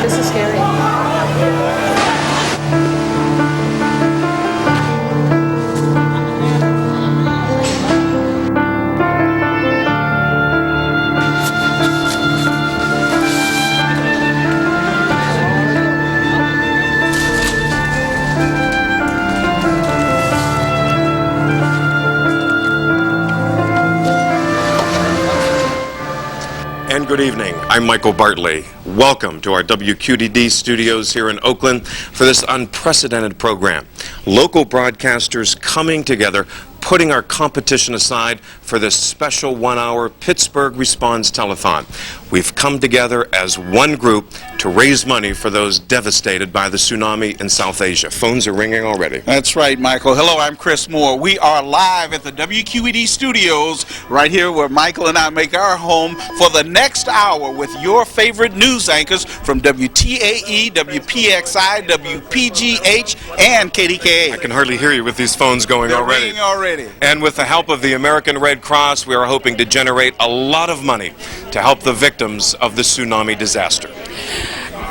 This is scary. And good evening. I'm Michael Bartley. Welcome to our WQED studios here in Oakland for this unprecedented program. Local broadcasters coming together, putting our competition aside for this special one-hour Pittsburgh Responds Telethon. We've come together as one group to raise money for those devastated by the tsunami in South Asia. Phones are ringing already. That's right, Michael. Hello, I'm Chris Moore. We are live at the WQED studios right here where Michael and I make our home for the next hour with your favorite news anchors from WTAE, WPXI, WPGH, and KDKA. I can hardly hear you with these phones going already. Ringing already. And with the help of the American Red Cross, we are hoping to generate a lot of money to help the victims of the tsunami disaster.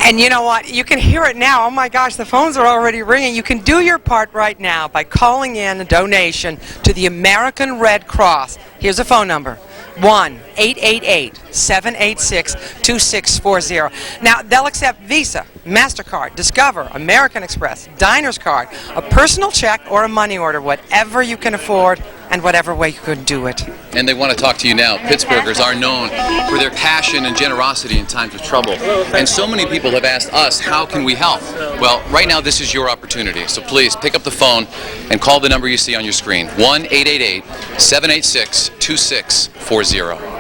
And you know what? You can hear it now. Oh my gosh, the phones are already ringing. You can do your part right now by calling in a donation to the American Red Cross. Here's a phone number. 1-888-786-2640. Now, they'll accept Visa, MasterCard, Discover, American Express, Diner's Card, a personal check, or a money order, whatever you can afford and whatever way you can do it. And they want to talk to you now. Pittsburghers are known for their passion and generosity in times of trouble. And so many people have asked us, how can we help? Well, right now this is your opportunity. So please pick up the phone and call the number you see on your screen. 1-888-786-2640.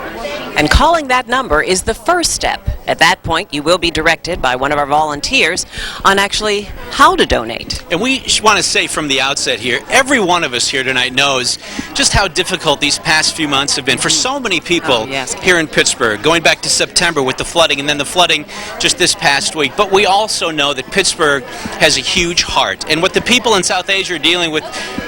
And calling that number is the first step. At that point, you will be directed by one of our volunteers on actually how to donate. And we want to say from the outset here, every one of us here tonight knows just how difficult these past few months have been for so many people here in Pittsburgh, going back to September with the flooding and then the flooding just this past week. But we also know that Pittsburgh has a huge heart, and what the people in South Asia are dealing with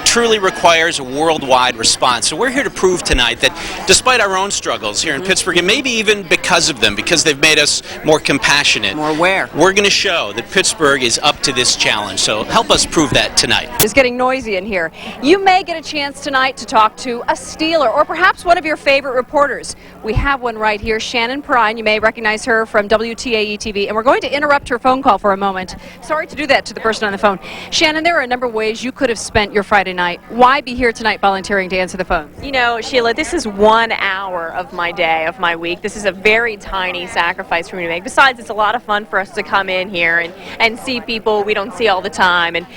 truly requires a worldwide response. So we're here to prove tonight that despite our own struggles here in Pittsburgh, and maybe even because of them, because they've made us more compassionate, more aware, we're going to show that Pittsburgh is up to this challenge. So help us prove that tonight. It's getting noisy in here. You may get a chance tonight to talk to a Steeler or perhaps one of your favorite reporters. We have one right here, Shannon Perrine. You may recognize her from WTAE-TV, and we're going to interrupt her phone call for a moment. Sorry to do that to the person on the phone. Shannon, there are a number of ways you could have spent your Friday night. Why be here tonight volunteering to answer the phone? You know, Sheila, this is 1 hour of my day, of my week. This is a very tiny sacrifice for me to make. Besides, it's a lot of fun for us to come in here and see people we don't see all the time. And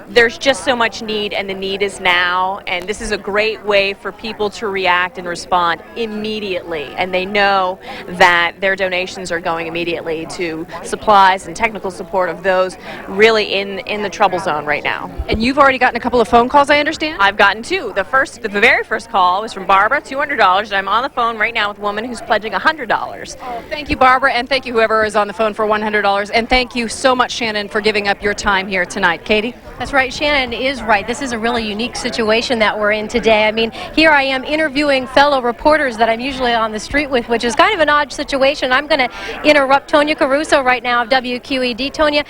there's just so much need, and the need is now. And this is a great way for people to react and respond immediately. And they know that their donations are going immediately to supplies and technical support of those really in the trouble zone right now. And you've already gotten a couple of phone calls, I understand? I've gotten two. The very first call was from Barbara, $200, and I'm on the phone right now with a woman who's pledging $100. Oh, thank you, Barbara, and thank you whoever is on the phone for $100, and thank you so much, Shannon, for giving up your time here tonight. Katie? That's right. Shannon is right. This is a really unique situation that we're in today. I mean, here I am interviewing fellow reporters that I'm usually on the street with, which is kind of an odd situation. I'm going to interrupt Tonya Caruso right now of WQED. Tonya,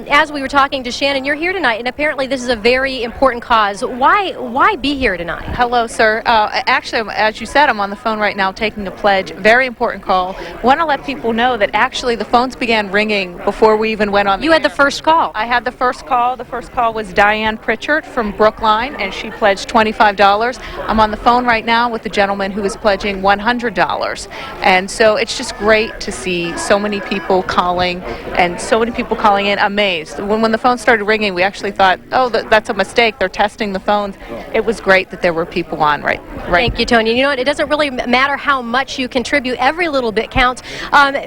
as we were talking to Shannon, you're here tonight, and apparently this is a very important cause. Why be here tonight? Hello, sir. Actually, as you said, I'm on the phone right now taking a pledge. Very important call. Want to let people know that actually the phones began ringing before we even went on the You had the first call. I had the first call. The first call was Diane Pritchard from Brookline, and she pledged $25. I'm on the phone right now with the gentleman who is pledging $100. And so it's just great to see so many people calling, and so many people calling in amazed. When the phone started ringing, we actually thought, oh, that's a mistake. They're testing the phones. It was great that there were people on right. Thank you, Tonya. You know what? It doesn't really matter how much you contribute. Every little bit counts.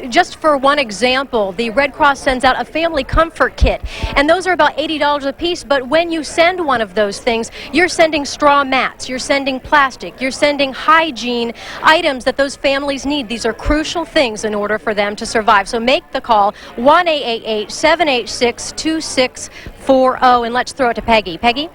Just for one example, the Red Cross sends out a family comfort kit, and those are about $80 a piece, but when you send one of those things, you're sending straw mats, you're sending plastic, you're sending hygiene items that those families need. These are crucial things in order for them to survive. So make the call, 1-888-786-2640, and let's throw it to Peggy. Peggy?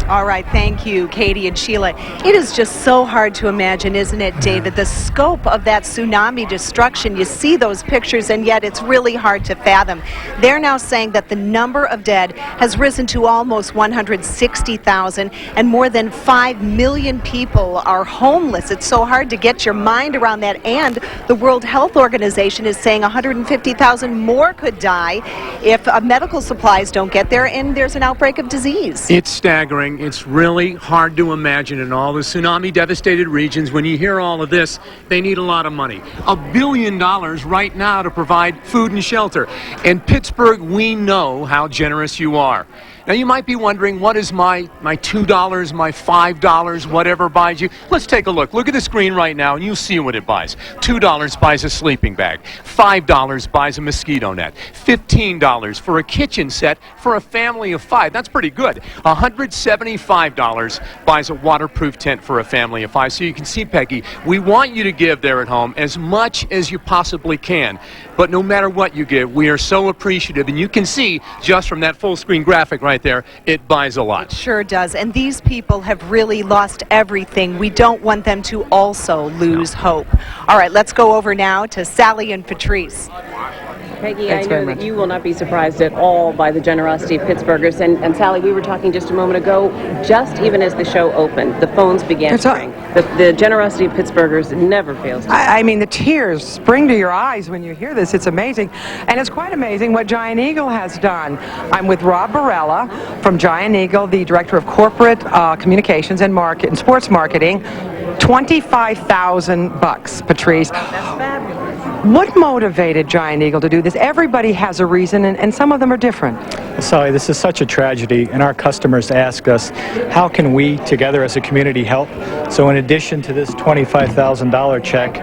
All right, thank you, Katie and Sheila. It is just so hard to imagine, isn't it, David, the scope of that tsunami destruction. You see those pictures, and yet it's really hard to fathom. They're now saying that the number of dead has risen to almost 160,000, and more than 5 million people are homeless. It's so hard to get your mind around that, and the World Health Organization is saying 150,000 more could die if medical supplies don't get there, and there's an outbreak of disease. It's staggering. It's really hard to imagine in all the tsunami-devastated regions. When you hear all of this, they need a lot of money. $1 billion right now to provide food and shelter. In Pittsburgh, we know how generous you are. Now, you might be wondering, what is my $2, my $5, whatever buys you? Let's take a look. Look at the screen right now, and you'll see what it buys. $2 buys a sleeping bag. $5 buys a mosquito net. $15 for a kitchen set for a family of 5. That's pretty good. $175 buys a waterproof tent for a family of 5. So you can see, Peggy, we want you to give there at home as much as you possibly can. But no matter what you give, we are so appreciative. And you can see, just from that full-screen graphic right there, it buys a lot. It sure does. And these people have really lost everything. We don't want them to also lose hope. All right, let's go over now to Sally and Patrice. Peggy, I know that you will not be surprised at all by the generosity of Pittsburghers. And Sally, we were talking just a moment ago, just even as the show opened, the phones began to ring. The generosity of Pittsburghers never fails to I mean, the tears spring to your eyes when you hear this. It's amazing. And it's quite amazing what Giant Eagle has done. I'm with Rob Barella from Giant Eagle, the Director of Corporate Communications and Sports Marketing. $25,000, Patrice. That's fabulous. What motivated Giant Eagle to do this? Everybody has a reason, and some of them are different. Sally, this is such a tragedy, and our customers ask us, how can we, together as a community, help? So in addition to this $25,000 check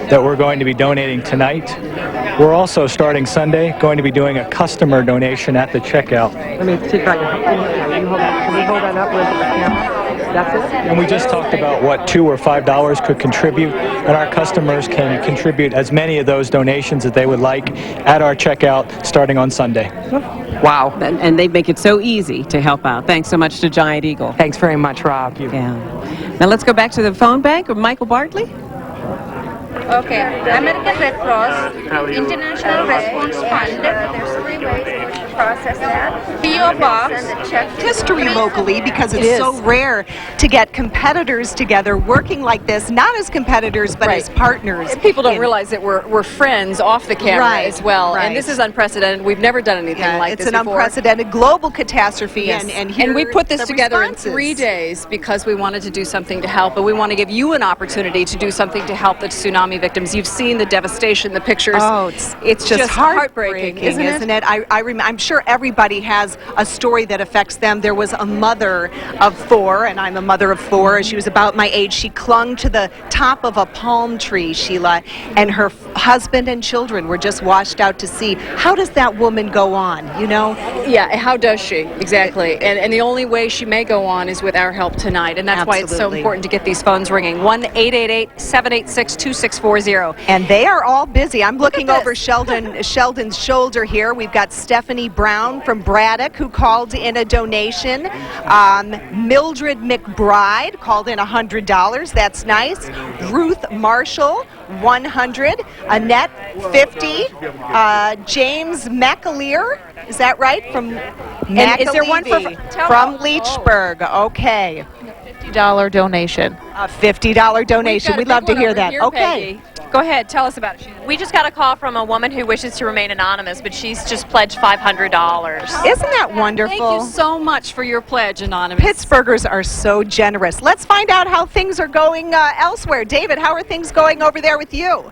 that we're going to be donating tonight, we're also, starting Sunday, going to be doing a customer donation at the checkout. Let me see if I can hold that up with the camera? That's it? And we just talked about what $2 or $5 could contribute, and our customers can contribute as many of those donations that they would like at our checkout starting on Sunday. Wow. And they make it so easy to help out. Thanks so much to Giant Eagle. Thanks very much, Rob. Yeah. Now let's go back to the phone bank of Michael Bartley. Okay, American Red Cross, International Response Fund, there's 3 ways to process that. PO Box, and the check. History locally, because it's so rare to get competitors together working like this, not as competitors, but as partners. People don't realize that we're friends off the camera as well, and this is unprecedented. We've never done anything like this before. It's an unprecedented global catastrophe, and we put this together in 3 days because we wanted to do something to help, but we want to give you an opportunity to do something to help the tsunami victims. You've seen the devastation, the pictures. Oh, it's just heartbreaking, isn't it? I'm sure everybody has a story that affects them. There was a mother of 4, and I'm a mother of 4. She was about my age. She clung to the top of a palm tree, Sheila, and her husband and children were just washed out to sea. How does that woman go on, you know? Yeah, how does she? Exactly. And the only way she may go on is with our help tonight, and that's why it's so important to get these phones ringing. 1-888-786-2640. And they are all busy. I'm looking over Sheldon's shoulder here. We've got Stephanie Brown from Braddock who called in a donation. Mildred McBride called in $100. That's nice. Ruth Marshall, $100. Annette, $50. James McAleer, is that right? From and is there one from Leechburg? Okay. $50 donation. A $50 donation. We'd love to hear that. Okay. Go ahead, tell us about it. We just got a call from a woman who wishes to remain anonymous, but she's just pledged $500. Isn't that wonderful? Thank you so much for your pledge, Anonymous. Pittsburghers are so generous. Let's find out how things are going elsewhere. David, how are things going over there with you?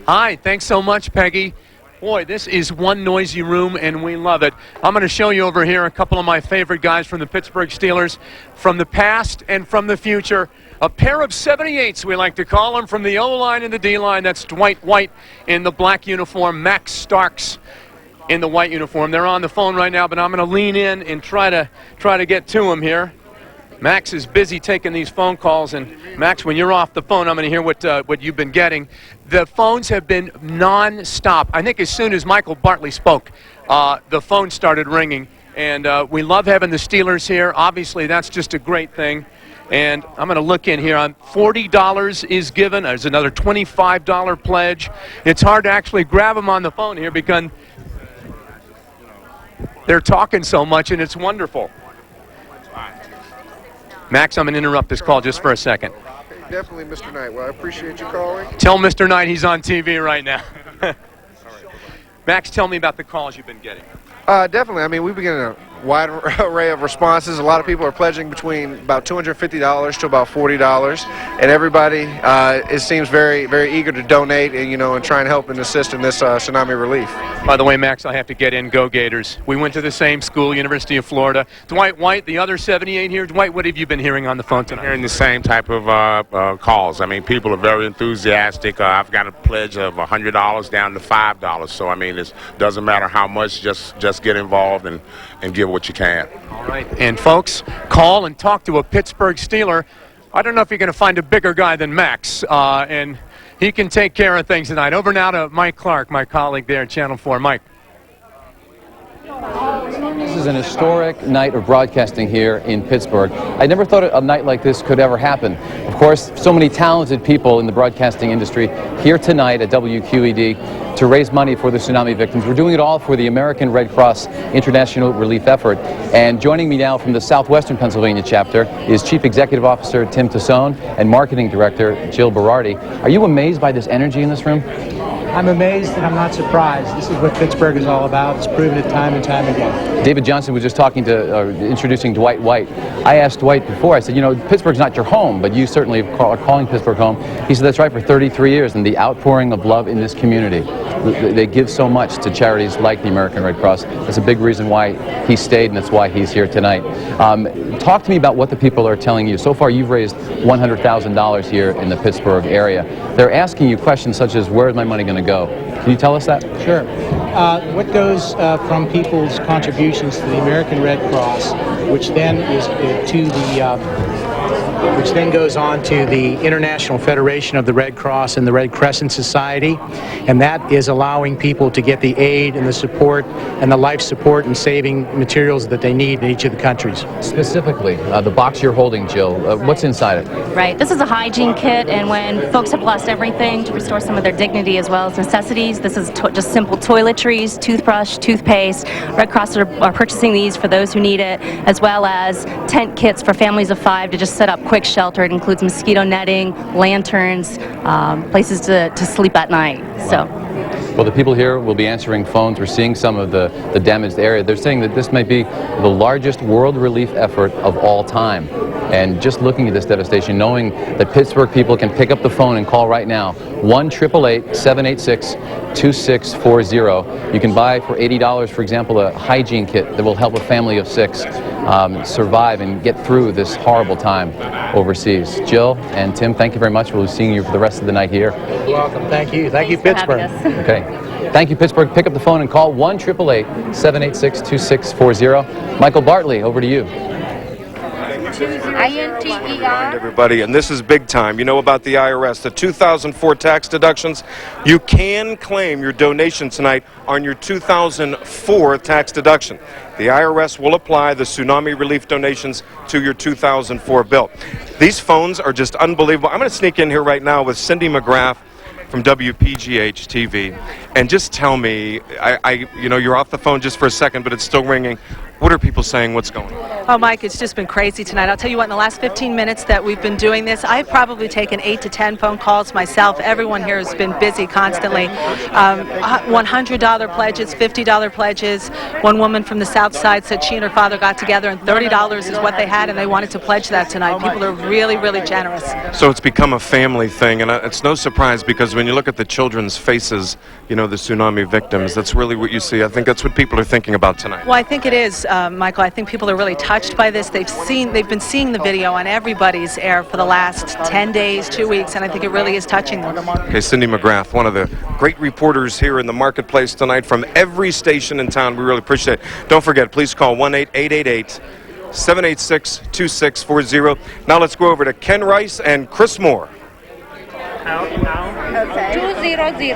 Hi, thanks so much, Peggy. Boy, this is one noisy room, and we love it. I'm going to show you over here a couple of my favorite guys from the Pittsburgh Steelers, from the past and from the future. A pair of 78s, we like to call them, from the O-line and the D-line. That's Dwight White in the black uniform, Max Starks in the white uniform. They're on the phone right now, but I'm going to lean in and try to get to them here. Max is busy taking these phone calls, and Max, when you're off the phone, I'm going to hear what you've been getting. The phones have been non-stop. I think as soon as Michael Bartley spoke, the phone started ringing, And we love having the Steelers here. Obviously, that's just a great thing. And I'm going to look in here. $40 is given. There's another $25 pledge. It's hard to actually grab them on the phone here because they're talking so much, and it's wonderful. Max, I'm going to interrupt this call just for a second. Definitely, Mr. Knight. Well, I appreciate you calling. Tell Mr. Knight he's on TV right now. Max, tell me about the calls you've been getting. Definitely. I mean, we've been getting a wide array of responses. A lot of people are pledging between about $250 to about $40, and everybody it seems very, very eager to donate and and try and help and assist in this tsunami relief. By the way, Max, I have to get in. Go Gators! We went to the same school, University of Florida. Dwight White, the other 78 here. Dwight, what have you been hearing on the phone tonight? Hearing the same type of calls. I mean, people are very enthusiastic. I've got a pledge of $100 down to $5. So I mean, it doesn't matter how much. Just get involved and give what you can. All right. And folks, call and talk to a Pittsburgh Steeler. I don't know if you're going to find a bigger guy than Max, and he can take care of things tonight. Over now to Mike Clark, my colleague there at Channel 4. Mike. This is an historic night of broadcasting here in Pittsburgh. I never thought a night like this could ever happen. Of course, so many talented people in the broadcasting industry here tonight at WQED to raise money for the tsunami victims. We're doing it all for the American Red Cross International Relief Effort. And joining me now from the Southwestern Pennsylvania chapter is Chief Executive Officer Tim Tsunami and Marketing Director Jill Berardi. Are you amazed by this energy in this room? I'm amazed and I'm not surprised. This is what Pittsburgh is all about. It's proven it time and time again. David Johnson was just talking to, introducing Dwight White. I asked Dwight before, I said, Pittsburgh's not your home, but you certainly are calling Pittsburgh home. He said, that's right, for 33 years, and the outpouring of love in this community. They give so much to charities like the American Red Cross. That's a big reason why he stayed, and that's why he's here tonight. Talk to me about what the people are telling you. So far, you've raised $100,000 here in the Pittsburgh area. They're asking you questions such as, where is my money going to go? Can you tell us that? Sure. What goes from people's contributions to the American Red Cross, which then is to the which then goes on to the International Federation of the Red Cross and the Red Crescent Society, and that is allowing people to get the aid and the support and the life support and saving materials that they need in each of the countries. Specifically, the box you're holding, Jill, what's inside it? Right. This is a hygiene kit, and when folks have lost everything to restore some of their dignity as well as necessities, this is just simple toiletries, toothbrush, toothpaste. Red Cross are purchasing these for those who need it, as well as tent kits for families of 5 to just set up quick shelter. It includes mosquito netting, lanterns, places to sleep at night. So. Well, the people here will be answering phones. We're seeing some of the damaged area. They're saying that this may be the largest world relief effort of all time. And just looking at this devastation, knowing that Pittsburgh people can pick up the phone and call right now, 1-888-786-2640. You can buy for $80, for example, a hygiene kit that will help a family of 6 survive and get through this horrible time overseas. Jill and Tim, thank you very much. We'll be seeing you for the rest of the night here. You're welcome. Thank you. Thank you, Pittsburgh. Okay. Thank you, Pittsburgh. Pick up the phone and call 1-888-786-2640. Michael Bartley, over to you. INTER. Everybody, and this is big time. You know about the IRS, the 2004 tax deductions. You can claim your donation tonight on your 2004 tax deduction. The IRS will apply the tsunami relief donations to your 2004 bill. These phones are just unbelievable. I'm going to sneak in here right now with Cindy McGrath from WPGH-TV, and just tell me, you're off the phone just for a second, but it's still ringing. What are people saying? What's going on? Oh, Mike, it's just been crazy tonight. I'll tell you what, in the last 15 minutes that we've been doing this, I've probably taken 8 to 10 phone calls myself. Everyone here has been busy constantly. $100 pledges, $50 pledges. One woman from the South Side said she and her father got together and $30 is what they had, and they wanted to pledge that tonight. People are really, really generous. So it's become a family thing, and it's no surprise because when you look at the children's faces, the tsunami victims, that's really what you see. I think that's what people are thinking about tonight. Well, I think it is, Michael. I think people are really touched by this. They've been seeing the video on everybody's air for the last 10 days, 2 weeks, and I think it really is touching them. Okay, Cindy McGrath, one of the great reporters here in the marketplace tonight from every station in town. We really appreciate it. Don't forget, please call 1-888-786-2640. Now let's go over to Ken Rice and Chris Moore. Okay. 20013.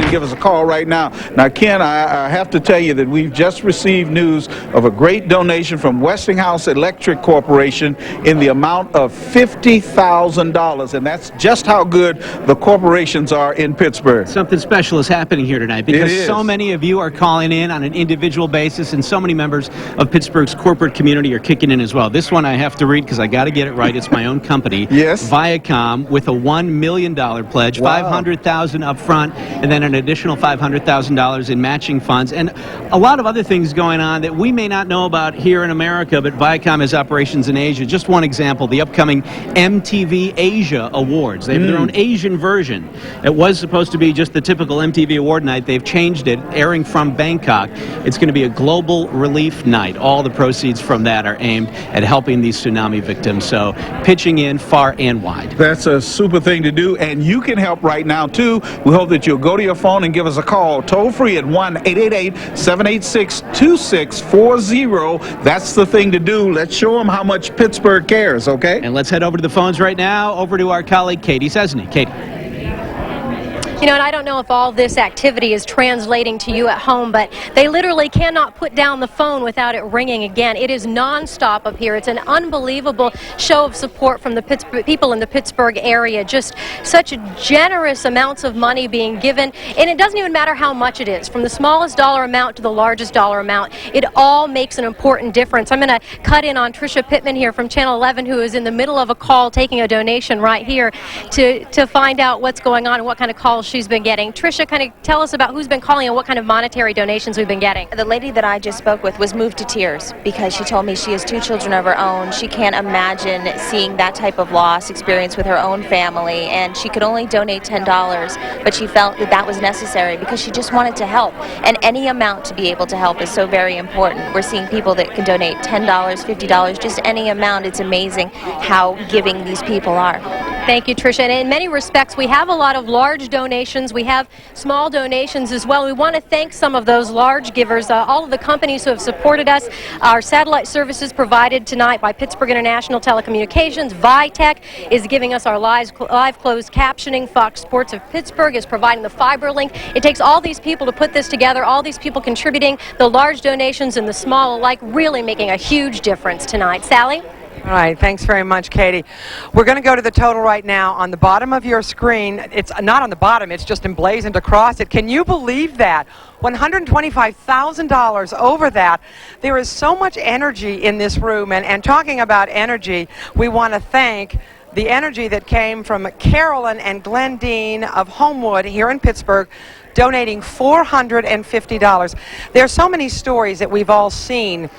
and give us a call right now. Now, Ken, I have to tell you that we've just received news of a great donation from Westinghouse Electric Corporation in the amount of $50,000, and that's just how good the corporations are in Pittsburgh. Something special is happening here tonight because so many of you are calling in on an individual basis, and so many members of Pittsburgh's corporate community are kicking in as well. This one I have to read because I got to get it right. It's my own company, Viacom, with a $1 million pledge, $500,000 up front, and then an additional $500,000 in matching funds, and a lot of other things going on that we may not know about here in America, but Viacom has operations in Asia. Just one example, the upcoming MTV Asia Awards. They have their own Asian version. It was supposed to be just the typical MTV award night. They've changed it, airing from Bangkok. It's going to be a global relief night. All the proceeds from that are aimed at helping these tsunami victims, so pitching in far and wide. That's a super thing to do, and you can help right now too. We hope that you'll go to your phone and give us a call toll free at 1-888-786-2640. That's the thing to do. Let's show them how much Pittsburgh cares, okay? And let's head over to the phones right now, over to our colleague Katie Cesny. Katie. You know, and I don't know if all this activity is translating to you at home, but they literally cannot put down the phone without it ringing again. It is nonstop up here. It's an unbelievable show of support from the people in the Pittsburgh area. Just such generous amounts of money being given, and it doesn't even matter how much it is. From the smallest dollar amount to the largest dollar amount, it all makes an important difference. I'm going to cut in on Tricia Pittman here from Channel 11, who is in the middle of a call taking a donation right here to find out what's going on and what kind of calls she's been getting. Tricia, kind of tell us about who's been calling and what kind of monetary donations we've been getting. The lady that I just spoke with was moved to tears because she told me she has 2 children of her own. She can't imagine seeing that type of loss experience with her own family, and she could only donate $10, but she felt that that was necessary because she just wanted to help, and any amount to be able to help is so very important. We're seeing people that can donate $10, $50, just any amount. It's amazing how giving these people are. Thank you, Tricia. And in many respects, we have a lot of large donations. We have small donations as well. We want to thank some of those large givers, all of the companies who have supported us. Our satellite services provided tonight by Pittsburgh International Telecommunications. Vitech is giving us our live closed captioning. Fox Sports of Pittsburgh is providing the fiber link. It takes all these people to put this together, all these people contributing, the large donations and the small alike, really making a huge difference tonight. Sally? All right, thanks very much, Katie. We're going to go to the total right now. On the bottom of your screen, it's not on the bottom, it's just emblazoned across it. Can you believe that? $125,000 over that. There is so much energy in this room, and talking about energy, we want to thank the energy that came from Carolyn and Glenn Dean of Homewood here in Pittsburgh, donating $450. There are so many stories that we've all seen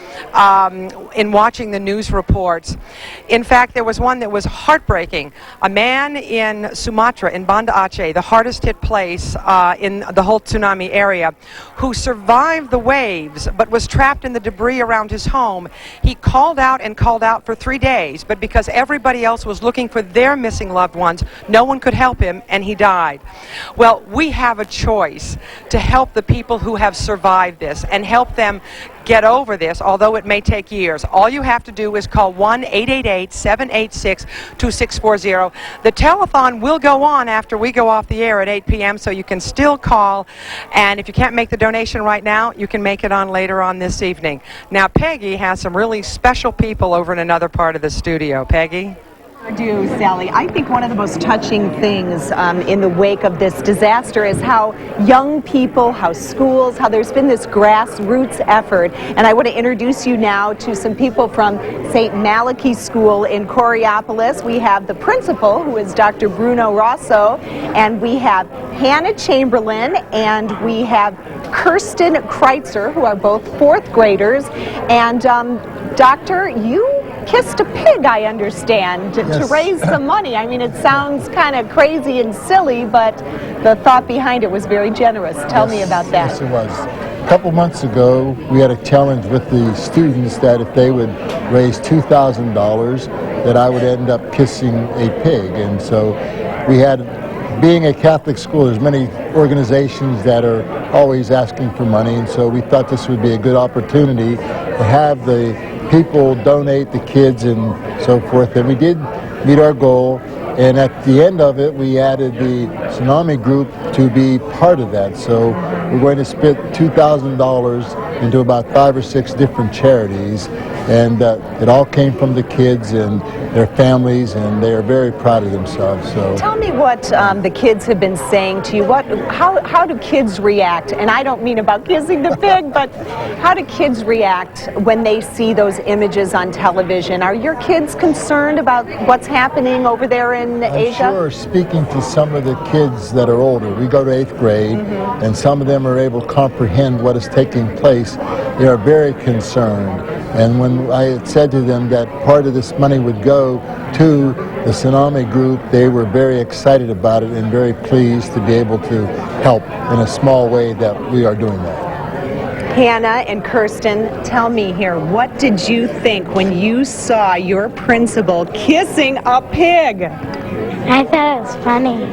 in watching the news reports. In fact, there was one that was heartbreaking. A man in Sumatra, in Banda Aceh, the hardest hit place in the whole tsunami area, who survived the waves but was trapped in the debris around his home. He called out and called out for 3 days, but because everybody else was looking for their missing loved ones, no one could help him, and he died. Well, we have a choice to help the people who have survived this and help them get over this, although it may take years. All you have to do is call 1-888-786-2640. The telethon will go on after we go off the air at 8 p.m., so you can still call, and if you can't make the donation right now, you can make it on later on this evening. Now, Peggy has some really special people over in another part of the studio. Peggy? I do, Sally. I think one of the most touching things in the wake of this disaster is how young people, how schools, how there's been this grassroots effort. And I want to introduce you now to some people from St. Malachy School in Coraopolis. We have the principal, who is Dr. Bruno Rosso, and we have Hannah Chamberlain, and we have Kirsten Kreitzer, who are both 4th graders. And Doctor, you kissed a pig, I understand, to raise some money. I mean, it sounds kind of crazy and silly, but the thought behind it was very generous. Tell me about that. Yes, it was. A couple months ago, we had a challenge with the students that if they would raise $2,000, that I would end up kissing a pig. And so we had, being a Catholic school, there's many organizations that are always asking for money, and so we thought this would be a good opportunity to have the people donate, the kids and so forth, and we did meet our goal. And at the end of it, we added the Tsunami group to be part of that. So we're going to split $2,000 into about 5 or 6 different charities. And it all came from the kids and their families, and they are very proud of themselves. So tell me what the kids have been saying to you. How do kids react? And I don't mean about kissing the pig, but how do kids react when they see those images on television? Are your kids concerned about what's happening over there in Asia? I'm sure, speaking to some of the kids that are older, we go to 8th grade, and some of them are able to comprehend what is taking place. They are very concerned. And when I had said to them that part of this money would go to the Tsunami group, they were very excited about it and very pleased to be able to help in a small way that we are doing that. Hannah and Kirsten, tell me here, what did you think when you saw your principal kissing a pig? I thought it was funny.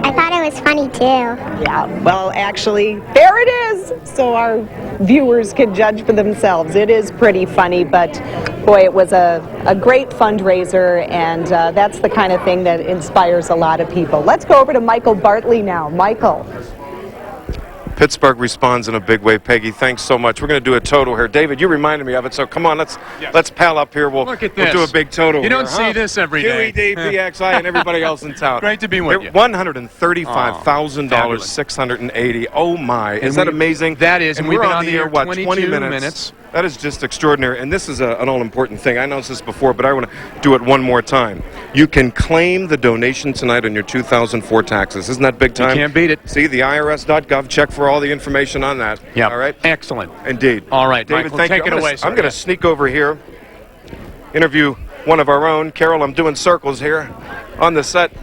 I thought it was funny too. Yeah, well, actually, there it is. So our viewers can judge for themselves. It is pretty funny, but boy, it was a great fundraiser, and that's the kind of thing that inspires a lot of people. Let's go over to Michael Bartley now. Michael. Pittsburgh responds in a big way. Peggy, thanks so much. We're going to do a total here. David, you reminded me of it, so come on, let's pal up here. Look at this. We'll do a big total. You don't see this every day. QED, PXI, and everybody else in town. Great to be with you. $135,000, 680. Oh my, is that amazing? That is, and we've been on the air, what, 20 minutes. That is just extraordinary, and this is an all-important thing. I announced this before, but I want to do it one more time. You can claim the donation tonight on your 2004 taxes. Isn't that big time? You can't beat it. See, the IRS.gov, check for all the information on that. Yeah. All right? Excellent. Indeed. All right, David, Michael, thank take you. it away, sir. I'm going to sneak over here, interview one of our own. Carol, I'm doing circles here on the set.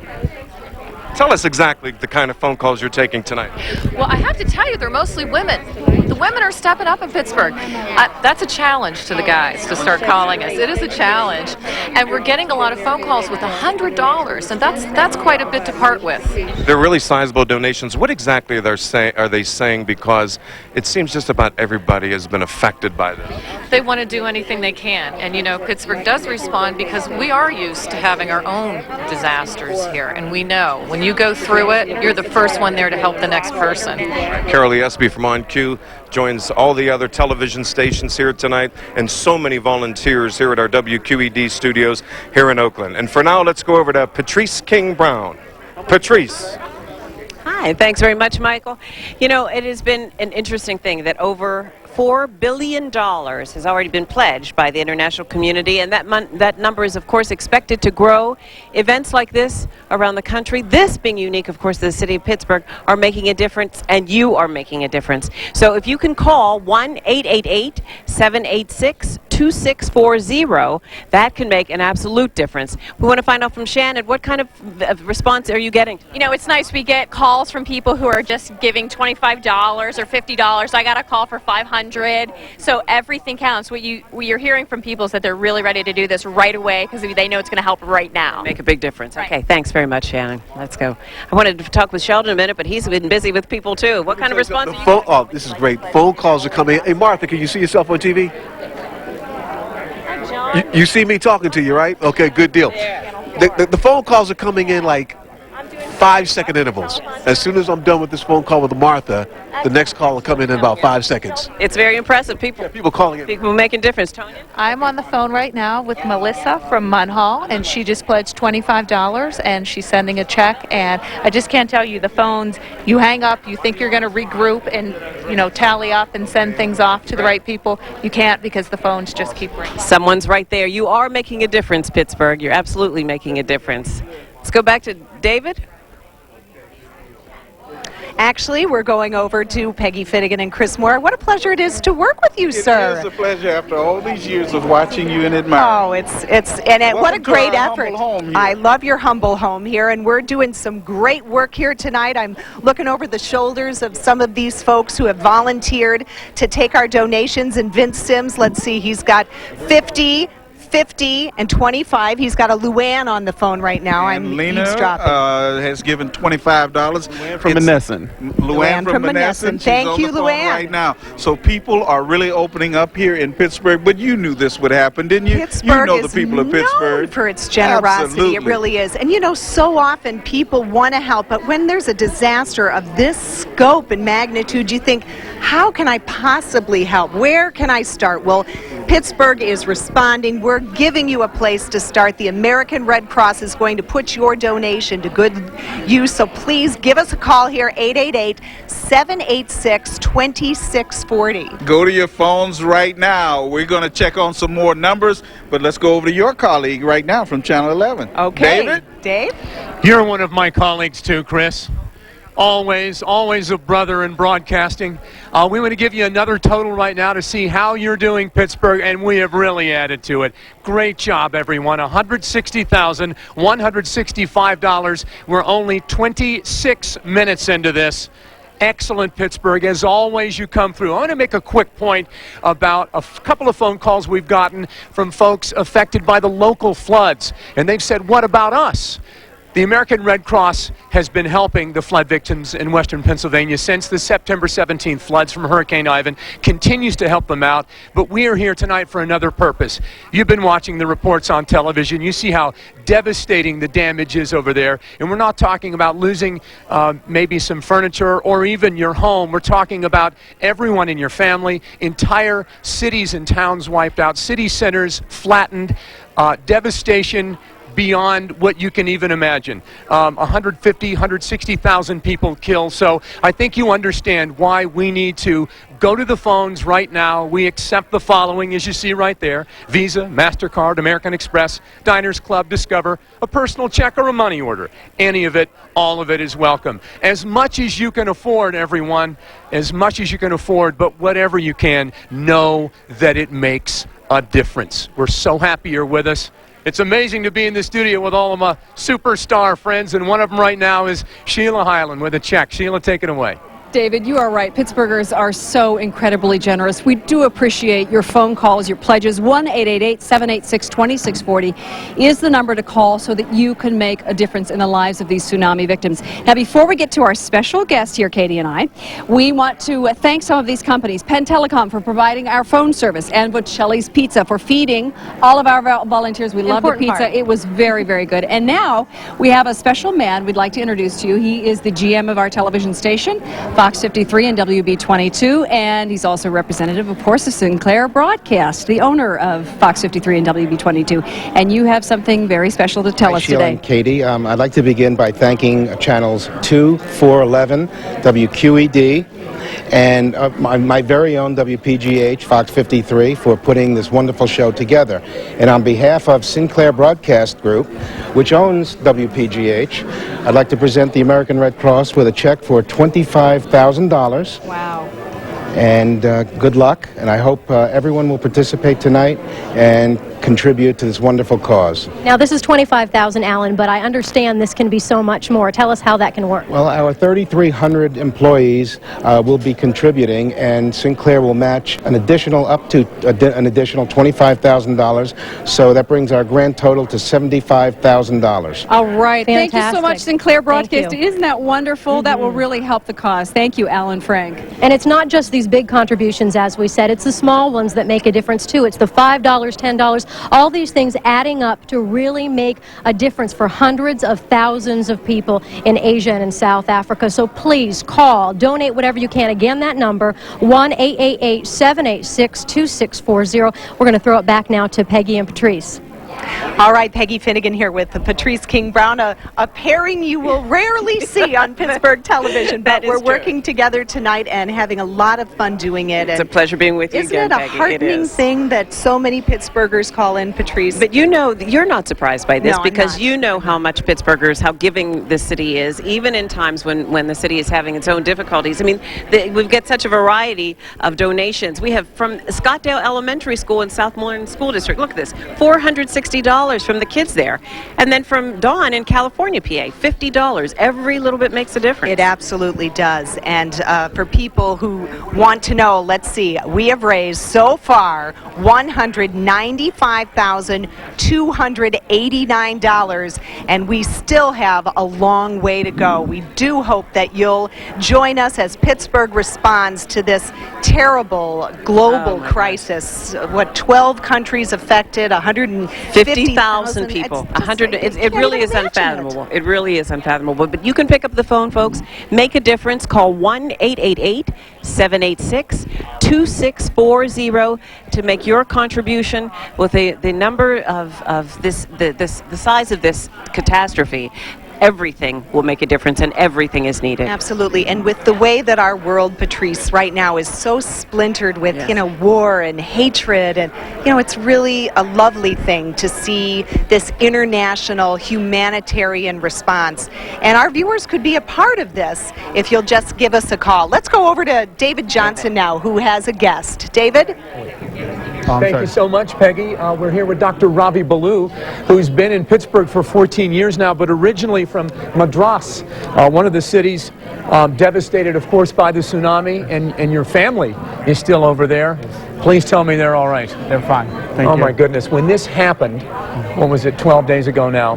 Tell us exactly the kind of phone calls you're taking tonight. Well, I have to tell you, they're mostly women. The women are stepping up in Pittsburgh. That's a challenge to the guys to start calling us. It is a challenge. And we're getting a lot of phone calls with $100, and that's quite a bit to part with. They're really sizable donations. What exactly are they saying? Because it seems just about everybody has been affected by this. They want to do anything they can. And, you know, Pittsburgh does respond because we are used to having our own disasters here. And we know when you go through it, you're the first one there to help the next person. Carol Espy from On Q joins all the other television stations here tonight and so many volunteers here at our WQED studios here in Oakland. And for now, let's go over to Patrice King Brown. Patrice. Hi, thanks very much, Michael. You know, it has been an interesting thing that over $4 billion has already been pledged by the international community, and that number is, of course, expected to grow. Events like this around the country, this being unique, of course, to the city of Pittsburgh, are making a difference, and you are making a difference. So if you can call 1-888-786-2640, that can make an absolute difference. We want to find out from Shannon, what kind of response are you getting? You know, it's nice. We get calls from people who are just giving $25 or $50. I got a call for $500. So everything counts. What you're hearing from people is that they're really ready to do this right away because they know it's going to help right now. Make a big difference. Right. Okay, thanks very much, Shannon. Let's go. I wanted to talk with Sheldon in a minute, but he's been busy with people too. What kind of response are you getting? Oh, this is great. Phone calls are coming. Hey, Martha, can you see yourself on TV? You see me talking to you, right? Okay, good deal. The phone calls are coming in like 5-second intervals. As soon as I'm done with this phone call with Martha, the next call will come in about 5 seconds. It's very impressive. People calling in. People making a difference. Tonya? I'm on the phone right now with Melissa from Munhall, and she just pledged $25, and she's sending a check. And I just can't tell you, the phones, you hang up, you think you're going to regroup and, you know, tally up and send things off to the right people. You can't because the phones just keep ringing. Someone's right there. You are making a difference, Pittsburgh. You're absolutely making a difference. Let's go back to David. Actually, we're going over to Peggy Finnegan and Chris Moore. What a pleasure it is to work with you, sir. It is a pleasure after all these years of watching you and admiring. Oh, what a great effort. I love your humble home here, and we're doing some great work here tonight. I'm looking over the shoulders of some of these folks who have volunteered to take our donations, and Vince Sims, let's see, he's got 50, 50 and 25. He's got a Luann on the phone right now. And I'm Lena eavesdropping. has given $25. From Menneson. Luann from Menneson. Thank you, She's on the phone Luann. right now. So people are really opening up here in Pittsburgh, but you knew this would happen, didn't you? Pittsburgh you know is the people of known Pittsburgh. for its generosity. Absolutely. It really is. And you know, so often people want to help, but when there's a disaster of this scope and magnitude, you think, how can I possibly help? Where can I start? Well, Pittsburgh is responding. We're giving you a place to start. The American Red Cross is going to put your donation to good use, so please give us a call here, 888-786-2640. Go to your phones right now. We're going to check on some more numbers, but let's go over to your colleague right now from Channel 11. Okay. David? Dave? You're one of my colleagues too, Chris. Always a brother in broadcasting. We want to give you another total right now to see how you're doing, Pittsburgh, and we have really added to it. Great job, everyone. $160,165. We're only 26 minutes into this. Excellent, Pittsburgh. As always, you come through. I want to make a quick point about a couple of phone calls we've gotten from folks affected by the local floods. And they've said, what about us? The American Red Cross has been helping the flood victims in western Pennsylvania since the September 17th floods from Hurricane Ivan, continues to help them out, but we are here tonight for another purpose. You've been watching the reports on television. You see how devastating the damage is over there, and we're not talking about losing maybe some furniture or even your home. We're talking about everyone in your family, entire cities and towns wiped out, city centers flattened, devastation beyond what you can even imagine. 150, 160,000 people killed. So I think you understand why we need to go to the phones right now. We accept the following, as you see right there: Visa, MasterCard, American Express, Diners Club, Discover, a personal check, or a money order. Any of it, all of it is welcome. As much as you can afford, everyone, as much as you can afford, but whatever you can, know that it makes a difference. We're so happy you're with us. It's amazing to be in the studio with all of my superstar friends, and one of them right now is Sheila Hyland with a check. Sheila, take it away. David, you are right. Pittsburghers are so incredibly generous. We do appreciate your phone calls, your pledges. 1-888-786-2640 is the number to call so that you can make a difference in the lives of these tsunami victims. Now, before we get to our special guest here, Katie and I, we want to thank some of these companies. Penn Telecom for providing our phone service, and Bocelli's Pizza for feeding all of our volunteers. We love the pizza. It was very, very good. And now we have a special man we'd like to introduce to you. He is the GM of our television station, Fox 53 and WB22, and he's also representative, of course, of Sinclair Broadcast, the owner of Fox 53 and WB22. And you have something very special to tell us Sheila today. And Katie, I'd like to begin by thanking channels 2, 4, 11, WQED, and my very own WPGH, Fox 53, for putting this wonderful show together. And on behalf of Sinclair Broadcast Group, which owns WPGH, I'd like to present the American Red Cross with a check for $25,000. Wow. And good luck, and I hope everyone will participate tonight and contribute to this wonderful cause. Now, this is $25,000, Alan, but I understand this can be so much more. Tell us how that can work. Well, our 3,300 employees will be contributing, and Sinclair will match an additional up to an additional $25,000. So that brings our grand total to $75,000. All right. Thank you so Fantastic. much, Sinclair Broadcast. Thank you. Isn't that wonderful? That will really help the cause. Thank you, Alan Frank. And it's not just these big contributions, as we said. It's the small ones that make a difference, too. It's the $5, $10, all these things adding up to really make a difference for hundreds of thousands of people in Asia and in South Africa. So please call, donate whatever you can. Again, that number, 1-888-786-2640. We're going to throw it back now to Peggy and Patrice. All right, Peggy Finnegan here with Patrice King-Brown, a pairing you will rarely see on Pittsburgh television, but we're working together tonight and having a lot of fun doing it. It's a pleasure being with you again, Isn't it a Peggy? heartening thing that so many Pittsburghers call in, Patrice? But you know, you're not surprised by this, No, I'm because not. you know how much Pittsburghers, how giving this city is, even in times when the city is having its own difficulties. I mean, we've got such a variety of donations. We have from Scottdale Elementary School in Southmoreland School District. Look at this, $460 $60 from the kids there. And then from Dawn in California, PA, $50. Every little bit makes a difference. It absolutely does. And for people who want to know, let's see, we have raised so far $195,289, and we still have a long way to go. We do hope that you'll join us as Pittsburgh responds to this terrible global crisis. What, 12 countries affected, 150,000 people. It really is unfathomable. It really is unfathomable. But you can pick up the phone, folks. Make a difference. Call 1-888-786-2640 to make your contribution with the number of the size of this catastrophe. Everything will make a difference, and everything is needed. Absolutely. And with the way that our world, Patrice, right now is so splintered with, war and hatred, and, it's really a lovely thing to see this international humanitarian response. And our viewers could be a part of this if you'll just give us a call. Let's go over to David Johnson now, who has a guest. David? Thank you so much, Peggy. We're here with Dr. Ravi Balloo, who's been in Pittsburgh for 14 years now, but originally from Madras, one of the cities devastated, of course, by the tsunami, and your family is still over there. Please tell me they're all right. They're fine. Thank you. Oh, my goodness. When this happened, what was it, 12 days ago now?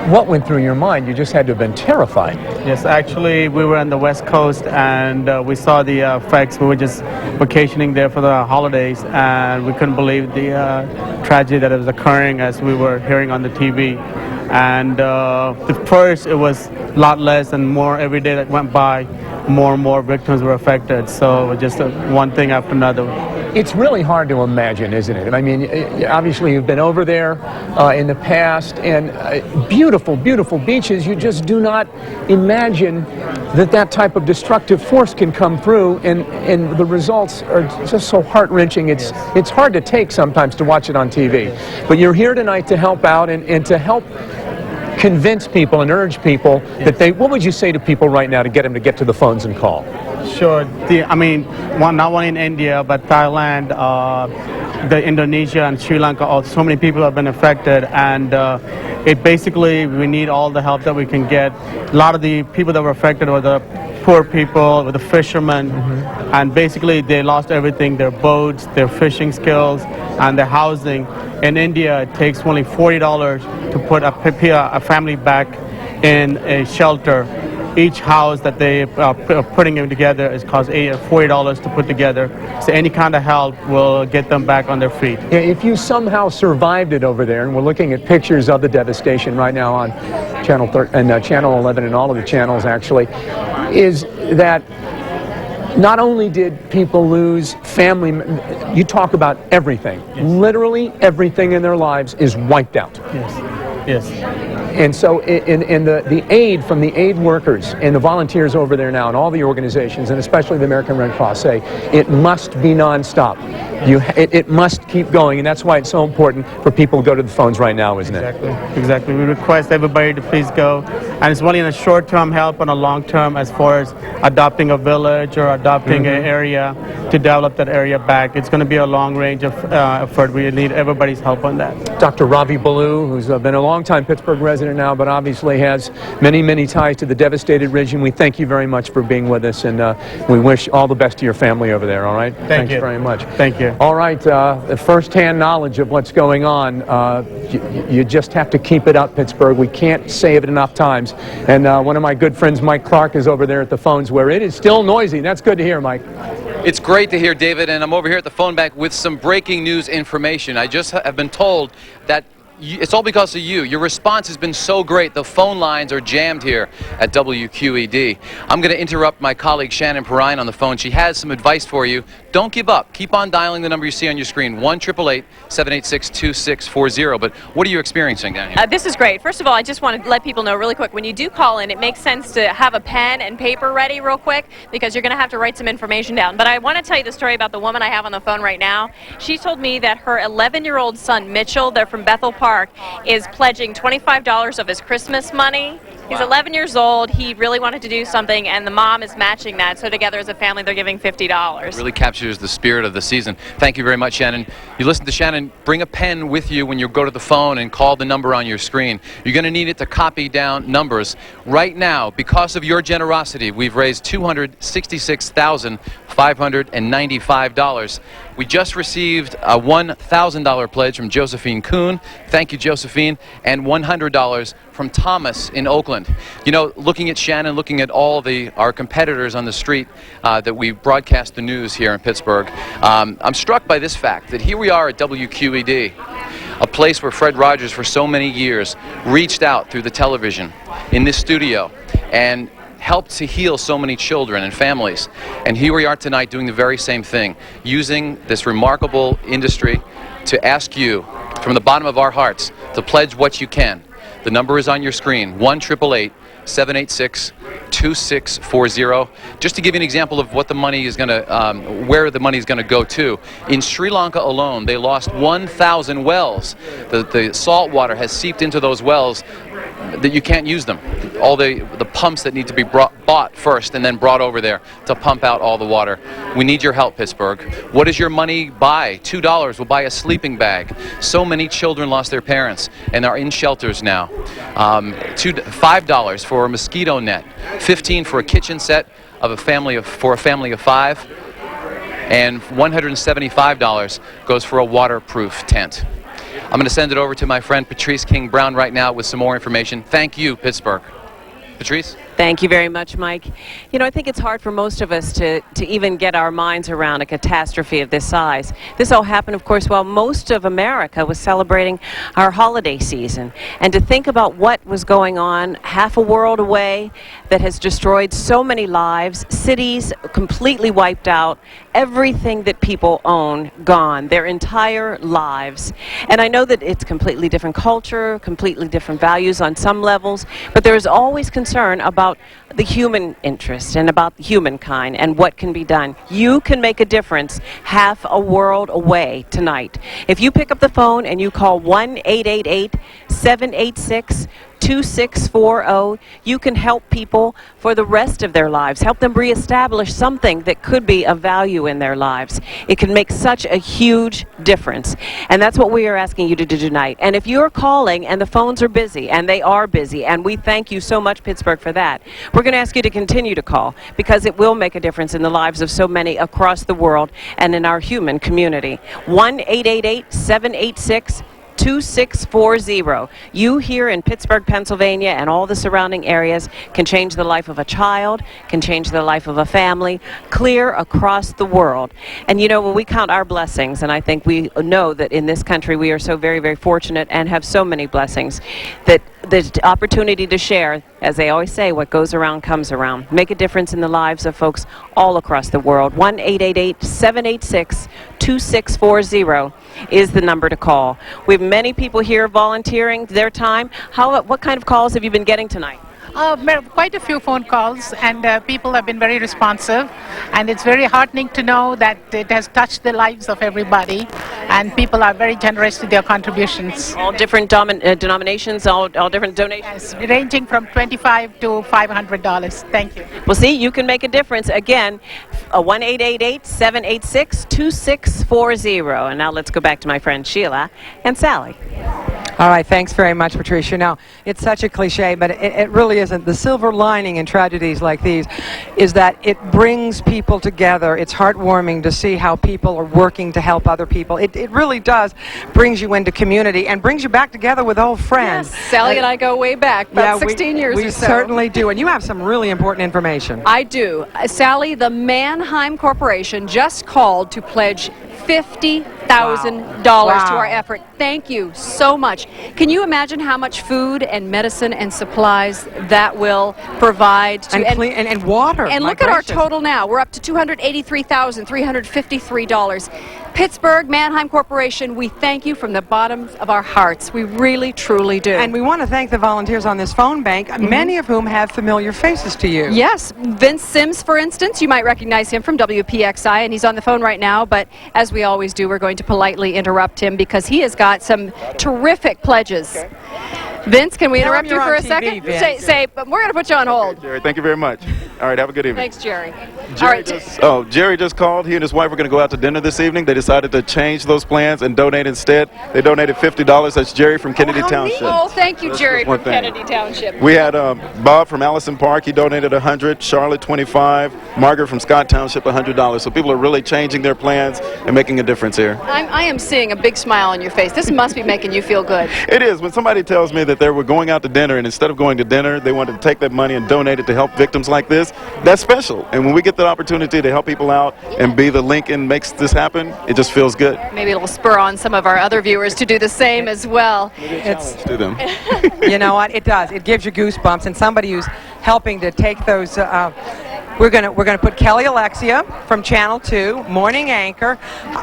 What went through your mind? You just had to have been terrified. Yes, actually, we were on the West Coast, and we saw the effects. We were just vacationing there for the holidays, and we couldn't believe the tragedy that was occurring as we were hearing on the TV. And at first, it was a lot less, and more every day that went by, more and more victims were affected. So just one thing after another. It's really hard to imagine, isn't it? I mean, obviously you've been over there in the past, and beautiful, beautiful beaches. You just do not imagine that type of destructive force can come through, and the results are just so heart-wrenching. It's hard to take sometimes to watch it on TV. But you're here tonight to help out and to help convince people and urge people that what would you say to people right now to get them to get to the phones and call? Sure. Not only in India, but Thailand, Indonesia and Sri Lanka, so many people have been affected, and we need all the help that we can get. A lot of the people that were affected were the poor people, were the fishermen, and basically they lost everything, their boats, their fishing skills, and their housing. In India, it takes only $40 to put a family back in a shelter. Each house that they are putting them together is cost $40 to put together. So any kind of help will get them back on their feet. Yeah, if you somehow survived it over there, and we're looking at pictures of the devastation right now on Channel 11 and all of the channels actually, is that not only did people lose family, you talk about everything. Yes. Literally everything in their lives is wiped out. Yes. Yes. And so the aid from the aid workers and the volunteers over there now and all the organizations, and especially the American Red Cross, say it must be nonstop. It must keep going, and that's why it's so important for people to go to the phones right now, isn't it? Exactly. We request everybody to please go. And it's only in a short-term help and a long-term as far as adopting a village or adopting an area to develop that area back. It's going to be a long-range effort. We need everybody's help on that. Dr. Ravi Balloo, who's been a long-time Pittsburgh resident now, but obviously has many, many ties to the devastated region. We thank you very much for being with us, and we wish all the best to your family over there, all right? Thanks very much. Thank you. All right, first-hand knowledge of what's going on. You just have to keep it up, Pittsburgh. We can't say it enough times. And one of my good friends, Mike Clark, is over there at the phones where it is still noisy. That's good to hear, Mike. It's great to hear, David, and I'm over here at the phone bank with some breaking news information. I just have been told that it's all because of you. Your response has been so great. The phone lines are jammed here at WQED. I'm going to interrupt my colleague Shannon Perrine on the phone. She has some advice for you. Don't give up. Keep on dialing the number you see on your screen, 1-888-786-2640. But what are you experiencing down here? This is great. First of all, I just want to let people know really quick, when you do call in, it makes sense to have a pen and paper ready real quick, because you're going to have to write some information down. But I want to tell you the story about the woman I have on the phone right now. She told me that her 11-year-old son, Mitchell, they're from Bethel Park, is pledging $25 of his Christmas money He's 11 years old. He really wanted to do something, and the mom is matching that. So together as a family, they're giving $50. Really captures the spirit of the season. Thank you very much, Shannon. You listen to Shannon. Bring a pen with you when you go to the phone and call the number on your screen. You're going to need it to copy down numbers. Right now, because of your generosity, we've raised $266,595. We just received a $1,000 pledge from Josephine Kuhn. Thank you, Josephine. And $100 from Thomas in Oakland. You know, looking at Shannon, looking at all our competitors on the street that we broadcast the news here in Pittsburgh, I'm struck by this fact that here we are at WQED, a place where Fred Rogers for so many years reached out through the television in this studio and helped to heal so many children and families. And here we are tonight doing the very same thing, using this remarkable industry to ask you, from the bottom of our hearts, to pledge what you can. The number is on your screen, 1-888-786-2640. Just to give you an example of what the money is going to, where the money is going to go to. In Sri Lanka alone, they lost 1,000 wells. The salt water has seeped into those wells that you can't use them. All the pumps that need to be bought first and then brought over there to pump out all the water. We need your help, Pittsburgh. What does your money buy? $2 will buy a sleeping bag. So many children lost their parents and are in shelters now. $5 for a mosquito net. $15 for a kitchen set of for a family of 5. And $175 goes for a waterproof tent. I'm going to send it over to my friend Patrice King-Brown right now with some more information. Thank you, Pittsburgh. Patrice? Thank you very much, Mike. You know, I think it's hard for most of us to even get our minds around a catastrophe of this size. This all happened, of course, while most of America was celebrating our holiday season. And to think about what was going on half a world away that has destroyed so many lives, cities completely wiped out, everything that people own gone, their entire lives. And I know that it's completely different culture, completely different values on some levels, but there is always concern about the human interest and about humankind and what can be done. You can make a difference half a world away tonight. If you pick up the phone and you call 1-888-786-2640, you can help people for the rest of their lives, help them reestablish something that could be of value in their lives. It can make such a huge difference. And that's what we are asking you to do tonight. And if you're calling and the phones are busy, and they are busy, and we thank you so much, Pittsburgh, for that, we're going to ask you to continue to call, because it will make a difference in the lives of so many across the world and in our human community. 1-888-786-2640. You here in Pittsburgh, Pennsylvania, and all the surrounding areas can change the life of a child, can change the life of a family, clear across the world. And you know, when we count our blessings, and I think we know that in this country we are so very, very fortunate and have so many blessings, that the opportunity to share, as they always say, what goes around comes around. Make a difference in the lives of folks all across the world. 1-888-786-2640 is the number to call. We have many people here volunteering their time. What kind of calls have you been getting tonight? Quite a few phone calls, and people have been very responsive, and it's very heartening to know that it has touched the lives of everybody, and people are very generous with their contributions. All different denominations, all different donations? Yes, ranging from $25 to $500. Thank you. Well, see, you can make a difference. Again, 1-888-786-2640. And now let's go back to my friend Sheila and Sally. All right, thanks very much, Patricia. Now, it's such a cliche, but it really isn't. The silver lining in tragedies like these is that it brings people together. It's heartwarming to see how people are working to help other people. It really does brings you into community and brings you back together with old friends. Yes, Sally and I go way back, about 16 years or so. We certainly do, and you have some really important information. I do. Sally, the Mannheim Corporation just called to pledge $50,000 to our effort. Thank you so much. Can you imagine how much food and medicine and supplies that will provide to and water? And look at our total now. We're up to $283,353. Pittsburgh Mannheim Corporation, we thank you from the bottom of our hearts. We really, truly do. And we want to thank the volunteers on this phone bank, many of whom have familiar faces to you. Yes. Vince Sims, for instance, you might recognize him from WPXI, and he's on the phone right now, but as we always do, we're going to politely interrupt him because he has got some terrific pledges. Vince, can we interrupt you you're for on a TV, second? Vince. Say, but we're going to put you on hold. Jerry, thank you very much. All right, have a good evening. Thanks, Jerry. All right. Jerry just called. He and his wife were going to go out to dinner this evening. They decided to change those plans and donate instead. They donated $50. That's Jerry from Kennedy Township. Oh, thank you, Jerry one from thing. Kennedy Township. We had Bob from Allison Park. He donated $100. Charlotte $25. Margaret from Scott Township $100. So people are really changing their plans and making a difference here. I am seeing a big smile on your face. This must be making you feel good. It is. When somebody tells me that they were going out to dinner and instead of going to dinner, they wanted to take that money and donate it to help victims like this, that's special. And when we get the opportunity to help people out and be the link and makes this happen, it just feels good. Maybe it'll spur on some of our other viewers to do the same as well. To them. You know what? It does. It gives you goosebumps. And somebody who's helping to take those. We're gonna put Kelly Alexia from Channel 2, morning anchor.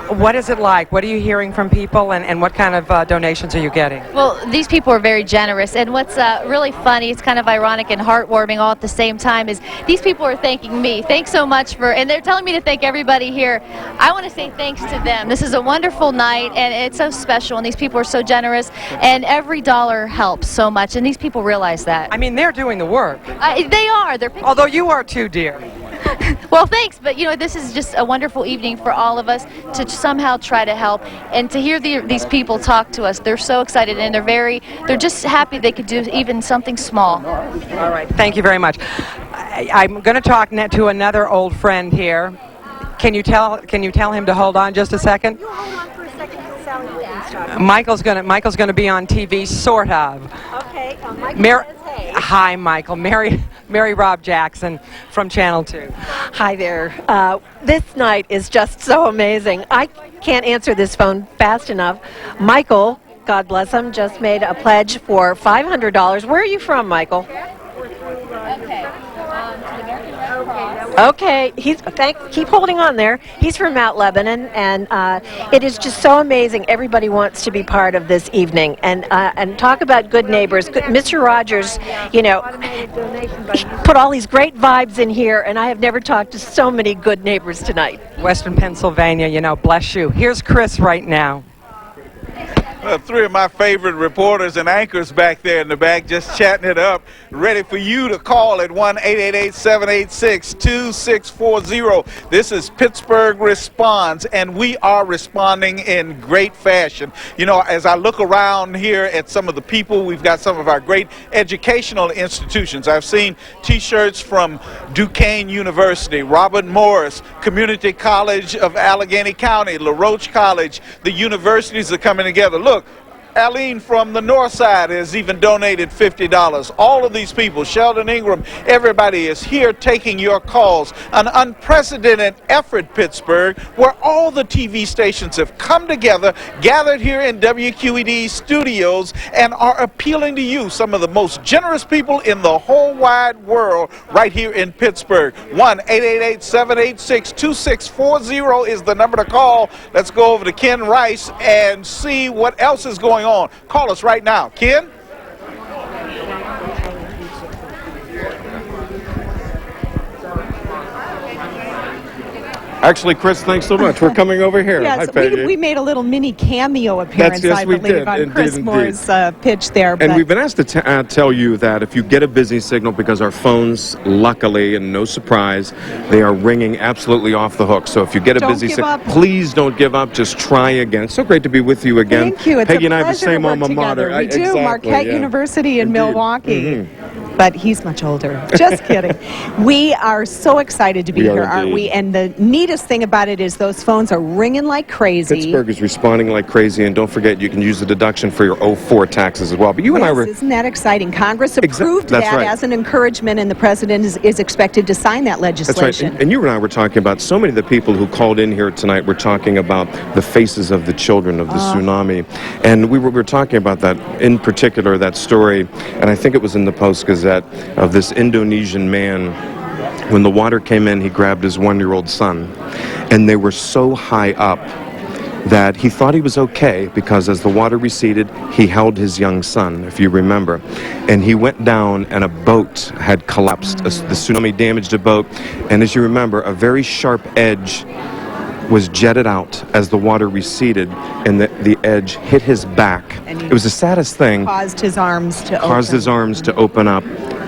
What is it like? What are you hearing from people, and what kind of donations are you getting? Well, these people are very generous, and what's really funny, it's kind of ironic and heartwarming all at the same time, is these people are thanking me. Thanks so much and they're telling me to thank everybody here. I want to say thanks to them. This is a wonderful night, and it's so special, and these people are so generous, and every dollar helps so much, and these people realize that. I mean, they're doing the work. They are. Although you are too, dear. Well, thanks, but this is just a wonderful evening for all of us to somehow try to help, and to hear these people talk to us. They're so excited, and they're just happy they could do even something small. All right, thank you very much. I'm going to talk to another old friend here. Can you tell him to hold on just a second? Michael's gonna be on TV, sort of. Okay. Michael says hey. Hi, Michael. Mary Robb Jackson from Channel 2. Hi there. This night is just so amazing. I can't answer this phone fast enough. Michael, God bless him, just made a pledge for $500. Where are you from, Michael? Okay, keep holding on there. He's from Mount Lebanon, and it is just so amazing. Everybody wants to be part of this evening, and talk about good neighbors. Mr. Rogers, put all these great vibes in here, and I have never talked to so many good neighbors tonight. Western Pennsylvania, bless you. Here's Chris right now. Three of my favorite reporters and anchors back there in the back just chatting it up, ready for you to call at 1-888-786-2640. This is Pittsburgh Responds, and we are responding in great fashion. As I look around here at some of the people, we've got some of our great educational institutions. I've seen T-shirts from Duquesne University, Robert Morris, Community College of Allegheny County, LaRoche College. The universities are coming together. Look, Aline from the north side has even donated $50. All of these people, Sheldon Ingram, everybody is here taking your calls. An unprecedented effort, Pittsburgh, where all the TV stations have come together, gathered here in WQED studios, and are appealing to you, some of the most generous people in the whole wide world, right here in Pittsburgh. 1-888-786-2640 is the number to call. Let's go over to Ken Rice and see what else is going on. Call us right now. Ken? Actually, Chris, thanks so much. We're coming over here. Yes, we made a little mini cameo appearance, Yes, I we believe, did. on Indeed, Chris indeed. Moore's pitch there. And we've been asked to tell you that if you get a busy signal, because our phones, luckily, and no surprise, they are ringing absolutely off the hook. So if you get a Don't busy give signal, up. please don't give up. Just try again. So great to be with you again. Thank you. It's Peggy a and I have the pleasure to same work alma mater. together. We do, Exactly, Marquette yeah. University in Indeed. Milwaukee. Mhm. But he's much older. Just kidding. We are so excited to be We are here, aren't indeed. we? And the neatest thing about it is those phones are ringing like crazy. Pittsburgh is responding like crazy, and don't forget you can use the deduction for your 04 taxes as well. But you and I were... Isn't that exciting? Congress approved that's that right. as an encouragement, and the president is expected to sign that That's legislation. right. And you and I were talking about, so many of the people who called in here tonight were talking about the faces of the children of the tsunami. And we were talking about that, in particular, that story, and I think it was in the Post-Gazette, of this Indonesian man. When the water came in, he grabbed his 1-year-old son. And they were so high up that he thought he was okay, because as the water receded, he held his young son, if you remember. And he went down, and a boat had collapsed. The tsunami damaged a boat. And as you remember, a very sharp edge was jetted out as the water receded, and the edge, hit his back. It was the saddest thing. Caused his arms to open up,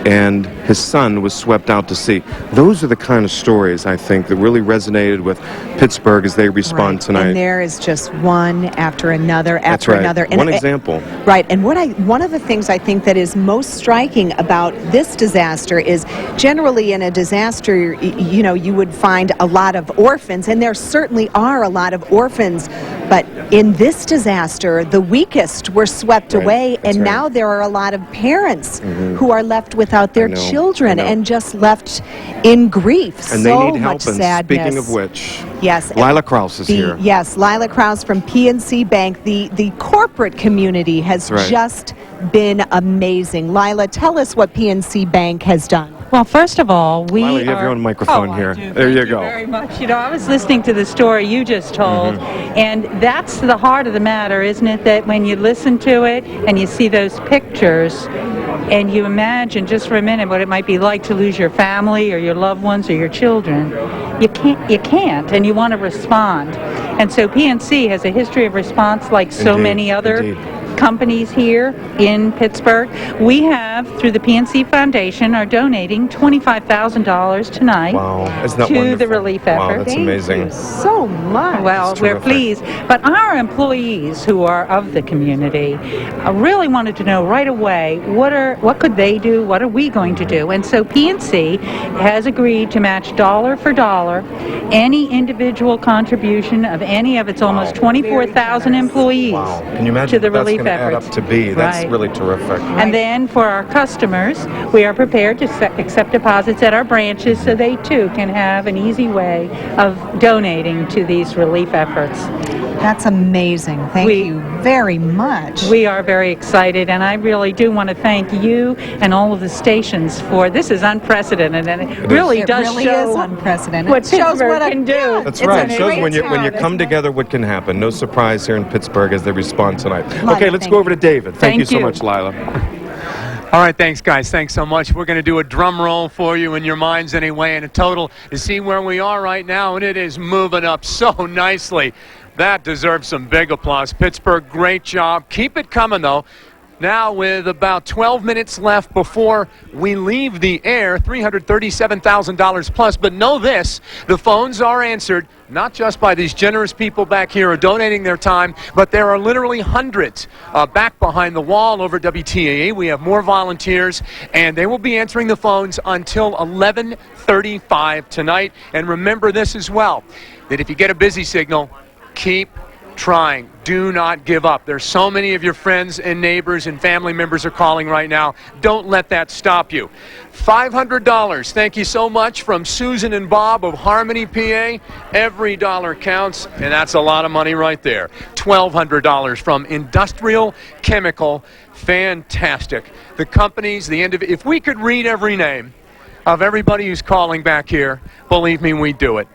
and his son was swept out to sea. Those are the kind of stories, I think, that really resonated with Pittsburgh as they respond tonight. And there is just one after another That's after right. another. One example. Right, and one of the things I think that is most striking about this disaster is generally in a disaster, you know, you would find a lot of orphans, and there certainly are a lot of orphans, but in this disaster, the weakest were swept away, and now there are a lot of parents who are left without their children and just left in grief. And so they need help. much And sadness. speaking of which, yes, Lila Krause is here. Yes, Lila Krause from PNC Bank. The corporate community has just been amazing. Lila, tell us what PNC Bank has done. Well, first of all, we Lila, you have your own microphone here. There you go. Very much. You know, I was listening to the story you just told, and that's the heart of the matter, isn't it? That when you listen to it and you see those pictures, and you imagine just for a minute what it might be like to lose your family or your loved ones or your children, you can't, and you want to respond. And so PNC has a history of response like so many other companies here in Pittsburgh. We have, through the PNC Foundation, are donating $25,000 tonight to the relief effort. Wow, that's amazing. Thank you so much. Well, we're pleased. But our employees who are of the community really wanted to know right away what could they do, what are we going to do? And so PNC has agreed to match dollar for dollar any individual contribution of any of its almost 24,000 employees Can you imagine to the what that's relief going to add efforts. up to be? That's Right. really terrific. And then for our customers, we are prepared to accept deposits at our branches so they too can have an easy way of donating to these relief efforts. That's amazing. Thank you very much. We are very excited, and I really do want to thank you and all of the stations for this is unprecedented, and it really does really show is unprecedented. what It shows Pittsburgh what can do. That's right. It shows when you come together what can happen. No surprise here in Pittsburgh as they respond tonight. Okay, let's go over to David. Thank you so much, Lila. All right, thanks, guys. Thanks so much. We're going to do a drum roll for you in your minds anyway, and a total to see where we are right now, and it is moving up so nicely. That deserves some big applause. Pittsburgh, great job. Keep it coming, though. Now, with about 12 minutes left before we leave the air, $337,000 plus. But know this, the phones are answered not just by these generous people back here who are donating their time, but there are literally hundreds back behind the wall over WTAE. We have more volunteers, and they will be answering the phones until 11:35 tonight. And remember this as well, that if you get a busy signal, keep trying. Do not give up. There's so many of your friends and neighbors and family members are calling right now. Don't let that stop you. $500. Thank you so much from Susan and Bob of Harmony, PA. Every dollar counts, and that's a lot of money right there. $1,200 from Industrial Chemical. Fantastic. The companies, if we could read every name of everybody who's calling back here, believe me, we do it.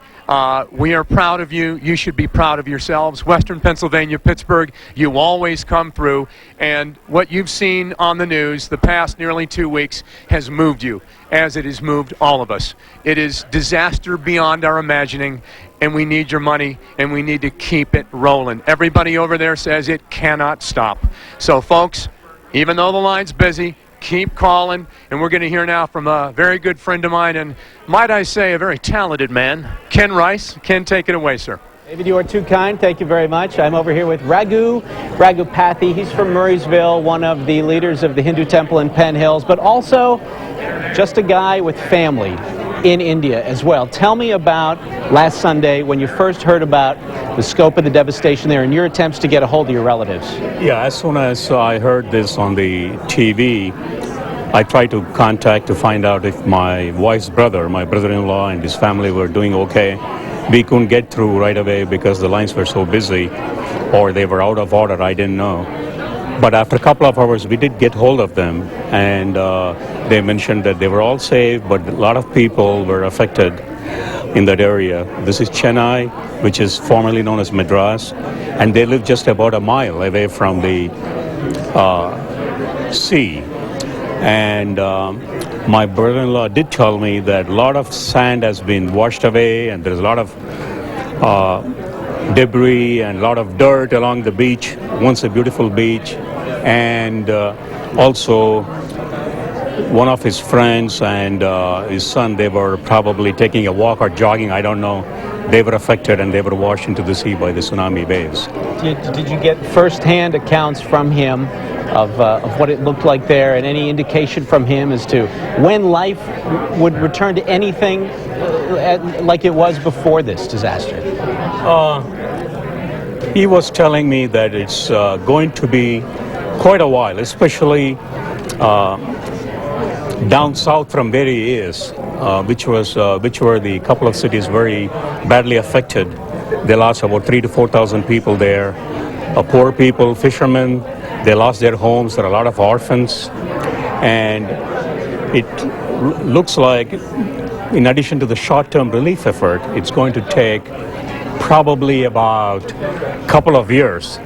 We are proud of you. You should be proud of yourselves. Western Pennsylvania, Pittsburgh, you always come through. And what you've seen on the news the past nearly 2 weeks has moved you, as it has moved all of us. It is disaster beyond our imagining, and we need your money, and we need to keep it rolling. Everybody over there says it cannot stop. So, folks, even though the line's busy, keep calling, and we're going to hear now from a very good friend of mine, and might I say a very talented man, Ken Rice. Ken, take it away, sir. David, you are too kind. Thank you very much. I'm over here with Raghu Pathy. He's from Murraysville, one of the leaders of the Hindu temple in Penn Hills, but also just a guy with family in India as well. Tell me about last Sunday when you first heard about the scope of the devastation there and your attempts to get a hold of your relatives. Yeah, as soon as I heard this on the TV, I tried to contact to find out if my wife's brother, my brother-in-law and his family were doing okay. We couldn't get through right away because the lines were so busy or they were out of order, I didn't know. But after a couple of hours, we did get hold of them, and they mentioned that they were all safe, but a lot of people were affected in that area. This is Chennai, which is formerly known as Madras, and they live just about a mile away from the sea. And my brother-in-law did tell me that a lot of sand has been washed away, and there's a lot of debris and a lot of dirt along the beach, once a beautiful beach. And also one of his friends and his son, they were probably taking a walk or jogging, I don't know. They were affected and they were washed into the sea by the tsunami waves. Did you get first-hand accounts from him of what it looked like there, and any indication from him as to when life would return to anything like it was before this disaster? He was telling me that it's going to be quite a while, especially down south from where he is, which were the couple of cities very badly affected. They lost about 3,000 to 4,000 people there. Poor people, fishermen, they lost their homes. There are a lot of orphans, and it looks like, in addition to the short-term relief effort, it's going to take probably about a couple of years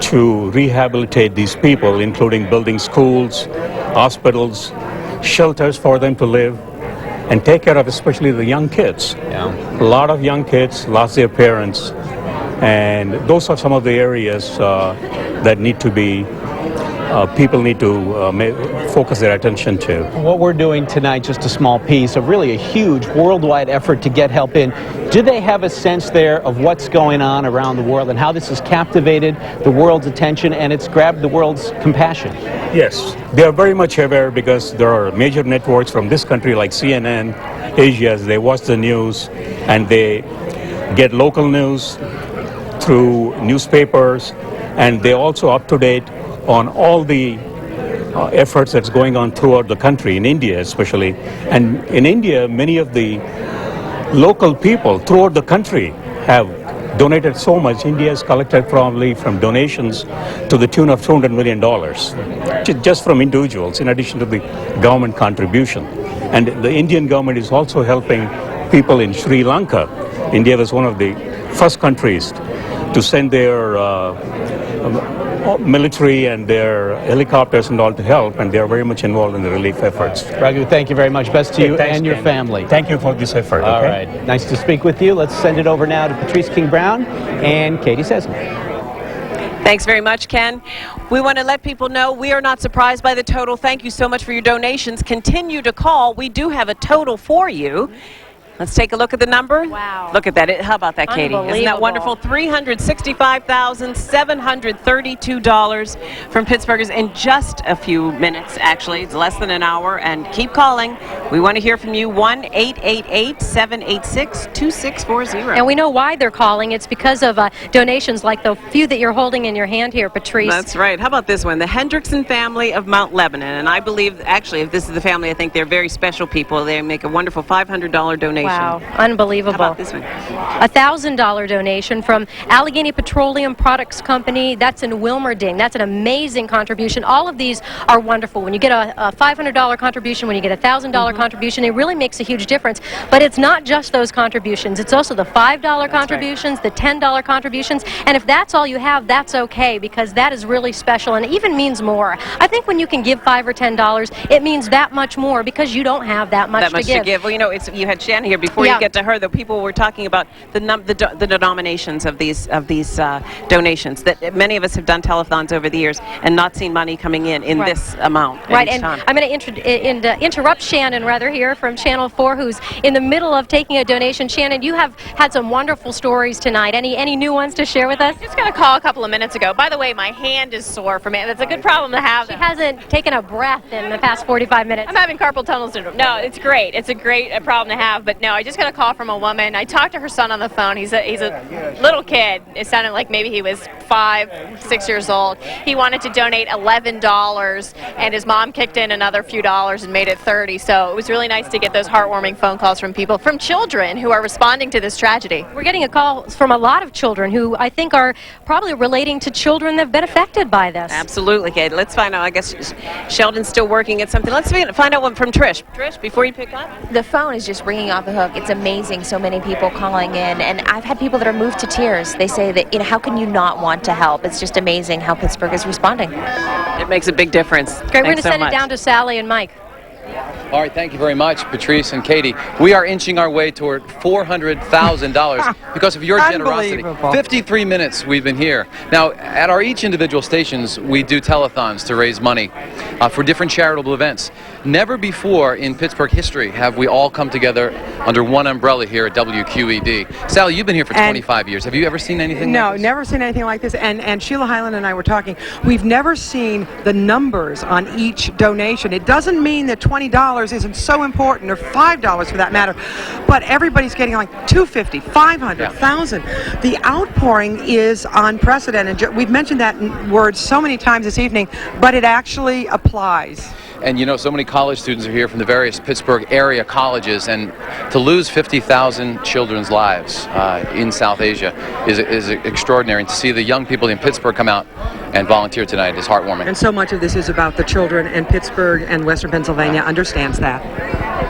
to rehabilitate these people, including building schools, hospitals, shelters for them to live, and take care of especially the young kids. A lot of young kids lost their parents, and those are some of the areas that need to be, people need to focus their attention to. What we're doing tonight, just a small piece of really a huge worldwide effort to get help in. Do they have a sense there of what's going on around the world and how this has captivated the world's attention and it's grabbed the world's compassion? Yes, they are very much aware because there are major networks from this country like CNN, Asia. They watch the news and they get local news through newspapers, and they're also up to date on all the efforts that's going on throughout the country, in India especially. And in India, many of the local people throughout the country have donated so much. India has collected probably from donations to the tune of $200 million, just from individuals, in addition to the government contribution. And the Indian government is also helping people in Sri Lanka. India was one of the first countries to send their military and their helicopters and all to help, and they are very much involved in the relief efforts. Raghu, thank you very much. Best to you and your family. Thank you for this effort. All right. Nice to speak with you. Let's send it over now to Patrice King-Brown and Katie Sesame. Thanks very much, Ken. We want to let people know we are not surprised by the total. Thank you so much for your donations. Continue to call. We do have a total for you. Let's take a look at the number. Wow. Look at that. How about that, Katie? Isn't that wonderful? $365,732 from Pittsburghers in just a few minutes, actually. It's less than an hour. And keep calling. We want to hear from you. 1-888-786-2640. And we know why they're calling. It's because of donations like the few that you're holding in your hand here, Patrice. That's right. How about this one? The Hendrickson family of Mount Lebanon. And I believe, actually, if this is the family, I think they're very special people. They make a wonderful $500 donation. Wow, unbelievable. How about this one? $1,000 donation from Allegheny Petroleum Products Company. That's in Wilmerding. That's an amazing contribution. All of these are wonderful. When you get a $500 contribution, when you get a $1,000 contribution, it really makes a huge difference. But it's not just those contributions. It's also the $5 contributions, the $10 contributions. And if that's all you have, that's okay, because that is really special and it even means more. I think when you can give $5 or $10, it means that much more because you don't have that much to give. Well, you know, you had Shannon here. Before you get to her, though, people were talking about the denominations of these donations. That many of us have done telethons over the years and not seen money coming in this amount. Right, and I'm going to interrupt Shannon rather here from Channel 4, who's in the middle of taking a donation. Shannon, you have had some wonderful stories tonight. Any new ones to share with us? Just got a call a couple of minutes ago. By the way, my hand is sore from it. That's a good problem to have. She hasn't taken a breath in the past 45 minutes. I'm having carpal tunnel syndrome. No, it's great. It's a great problem to have. But no, I just got a call from a woman. I talked to her son on the phone. He's a little kid. It sounded like maybe he was 5, 6 years old. He wanted to donate $11, and his mom kicked in another few dollars and made it $30. So it was really nice to get those heartwarming phone calls from people, from children who are responding to this tragedy. We're getting a call from a lot of children who I think are probably relating to children that have been affected by this. Absolutely, Kate. Let's find out. I guess Sheldon's still working at something. Let's find out one from Trish. Trish, before you pick up. The phone is just ringing off the hook. It's amazing, so many people calling in, and I've had people that are moved to tears. They say that, how can you not want to help? It's just amazing how Pittsburgh is responding. It makes a big difference. Great, we're going to send it down to Sally and Mike. All right, thank you very much, Patrice and Katie. We are inching our way toward $400,000 because of your generosity. 53 minutes we've been here. Now, at our each individual stations, we do telethons to raise money for different charitable events. Never before in Pittsburgh history have we all come together under one umbrella here at WQED. Sally, you've been here for 25 years. Have you ever seen anything like this? No, never seen anything like this. And Sheila Hyland and I were talking. We've never seen the numbers on each donation. It doesn't mean that $20 isn't so important, or $5 for that matter, but everybody's getting like $250, $500, $1,000. The outpouring is unprecedented. We've mentioned that word so many times this evening, but it actually applies. And you know, so many college students are here from the various Pittsburgh area colleges, and to lose 50,000 children's lives in South Asia is extraordinary. And to see the young people in Pittsburgh come out and volunteer tonight is heartwarming. And so much of this is about the children, and Pittsburgh and Western Pennsylvania understands that.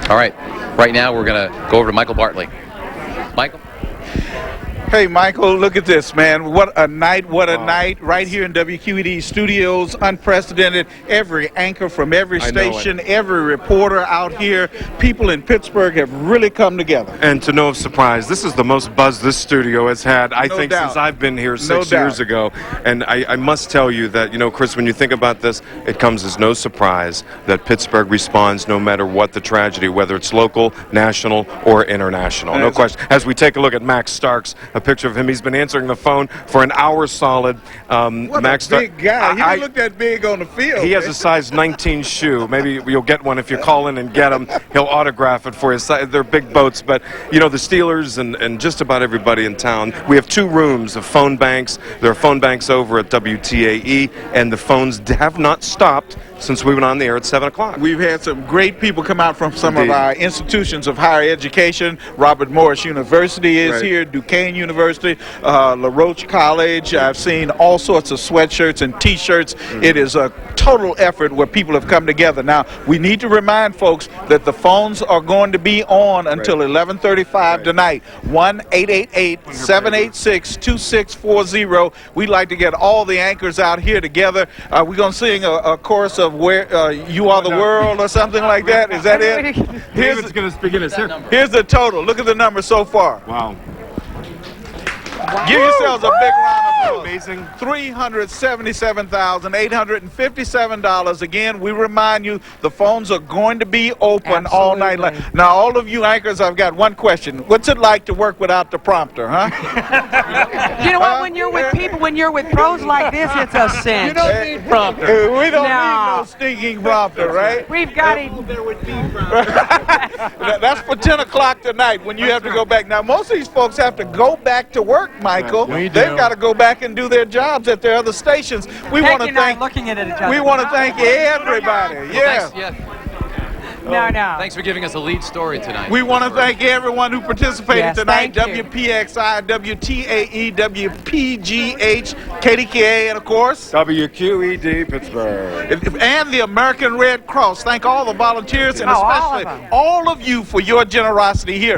All right, right now we're going to go over to Michael Bartley. Michael? Hey, Michael, look at this, man. What a night, what a night. Right here in WQED studios, unprecedented. Every anchor from every station, every reporter out here. People in Pittsburgh have really come together. And to no surprise, this is the most buzz this studio has had, I think, since I've been here 6 years ago. And I must tell you that, you know, Chris, when you think about this, it comes as no surprise that Pittsburgh responds no matter what the tragedy, whether it's local, national, or international. No question. As we take a look at Max Starks, a picture of him. He's been answering the phone for an hour solid. What Max a big guy. He didn't look that big on the field. He has a size 19 shoe. Maybe you'll get one if you call in and get him. He'll autograph it for you. They're big boats, but you know, the Steelers and just about everybody in town. We have 2 rooms of phone banks. There are phone banks over at WTAE, and the phones have not stopped since we went on the air at 7 o'clock. We've had some great people come out from some of our institutions of higher education. Robert Morris University is here, Duquesne University, LaRoche College. I've seen all sorts of sweatshirts and T-shirts. It is a total effort where people have come together. Now, we need to remind folks that the phones are going to be on until 11:35 tonight. 1-888-786-2640. We'd like to get all the anchors out here together. We're going to sing a chorus of "Where You Are the World" or something like that. Is that it? David's going to begin us here. Here's the total. Look at the number so far. Wow. Give yourselves a big round of applause. Amazing. $377,857. Again, we remind you, the phones are going to be open all night long. Now, all of you anchors, I've got one question. What's it like to work without the prompter, huh? You know what? When you're with people, when you're with pros like this, it's a cinch. You don't need prompter. We don't need no stinking prompter, right? We've got it. That's for 10 o'clock tonight when you have to go back. Now, most of these folks have to go back to work, Michael. They've got to go back and do their jobs at their other stations. We want to thank. We want to thank everybody. Thanks for giving us a lead story tonight. We want to thank everyone who participated tonight. WPXI, WTAE, WPGH, KDKA, and of course WQED Pittsburgh. And the American Red Cross. Thank all the volunteers and especially all of you for your generosity here.